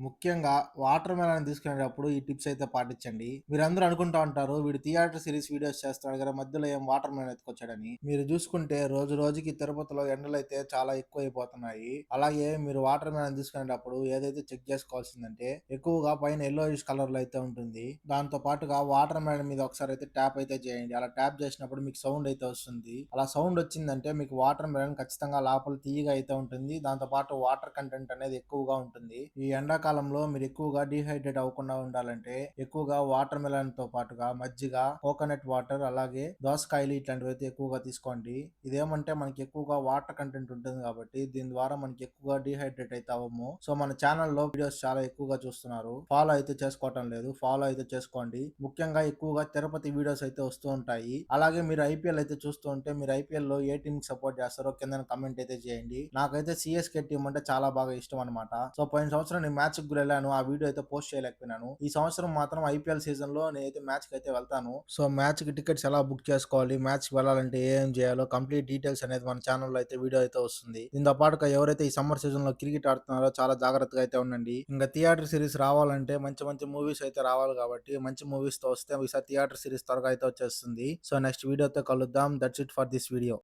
ముఖ్యంగా water melon తీసుకునేటప్పుడు ఈ టిప్స్ అయితే పాటించండి. మీరందరూ అనుకుంటా ఉంటారు వీడు థియేటర్ సిరీస్ వీడియోస్ చేస్తాడు కదా! మధ్యలో ఏం వాటర్ మెలన్ ఎత్తుకొచ్చాడని. మీరు చూసుకుంటే రోజు రోజుకి తిరుపతిలో ఎండలైతే చాలా ఎక్కువైపోతున్నాయి. అలాగే మీరు వాటర్ మెలన్ తీసుకునేటప్పుడు ఏదైతే చెక్ చేసుకోవాల్సిందంటే ఎక్కువగా పైన యెల్లోయిష్ కలర్‌లో అయితే ఉంటుంది. దాంతో పాటుగా వాటర్ మెలన్ మీద ఒకసారి అయితే ట్యాప్ అయితే చేయండి. అలా ట్యాప్ చేసినప్పుడు మీకు సౌండ్ అయితే వస్తుంది. అలా సౌండ్ వచ్చిందంటే మీకు వాటర్ మెలన్ ఖచ్చితంగా లోపల తియ్యగా అయితే ఉంటుంది. దాంతో పాటు వాటర్ కంటెంట్ అనేది ఎక్కువగా ఉంటుంది. ఈ ఎండాకాలంలో మీరు ఎక్కువగా డీహైడ్రేట్ అవ్వకుండా ఉండాలంటే ఎక్కువగా వాటర్ మెలన్ తో పాటుగా మజ్జిగ, కోకోనట్ వాటర్ అలాగే దోసకాయలు ఇట్లాంటివి అయితే ఎక్కువగా తీసుకోండి. ఇదేమంటే మనకి ఎక్కువగా వాటర్ కంటెంట్ ఉంటుంది కాబట్టి దీని ద్వారా మనకి ఎక్కువగా డీహైడ్రేట్ అయితే అవ్వము. సో మన ఛానల్లో వీడియోస్ చాలా ఎక్కువగా చూస్తున్నారు. ఫాలో అయితే చేసుకోవటం లేదు. ఫాలో అయితే చేసుకోండి. ముఖ్యంగా ఎక్కువగా తిరుపతి వీడియోస్ అయితే వస్తూ ఉంటాయి. అలాగే మీరు ఐపీఎల్ అయితే చూస్తూ ఉంటే మీరు ఐపీఎల్ లో ఏ టీమ్ కి సపోర్ట్ చేస్తారో కింద కామెంట్ అయితే చేయండి. నాకైతే సిఎస్కే టీం అంటే చాలా బాగా ఇష్టం అనమాట. సో పోయిన సంవత్సరం నేను మ్యాచ్ కి వెళ్ళాను. ఆ వీడియో అయితే పోస్ట్ చేయలేకపోయినాను. ఈ సంవత్సరం మాత్రం ఐపీఎల్ సీజన్ లో నేనైతే మ్యాచ్ కి అయితే వెళ్తాను. సో మ్యాచ్ కి టికెట్స్ ఎలా బుక్ చేసుకోవాలి, మ్యాచ్ కి వెళ్ళాలంటే ఏం చేయాలో కంప్లీట్ డీటెయిల్స్ అనేది మన ఛానల్లో అయితే వీడియో అయితే వస్తుంది. దీంతో పాటుగా ఎవరైతే ఈ సమ్మర్ సీజన్ లో క్రికెట్ ఆడుతున్నారో చాలా జాగ్రత్తగా అయితే ఉండండి. ఇంకా థియేటర్ సిరీస్ రావాలంటే మంచి మంచి మూవీస్ అయితే రావాలి కాబట్టి మంచి మూవీస్ తో వస్తే ఈసారి థియేటర్ సిరీస్ త్వరగా అయితే వచ్చేస్తుంది. సో నెక్స్ట్ వీడియోతో కలుద్దాం. That's it for this video.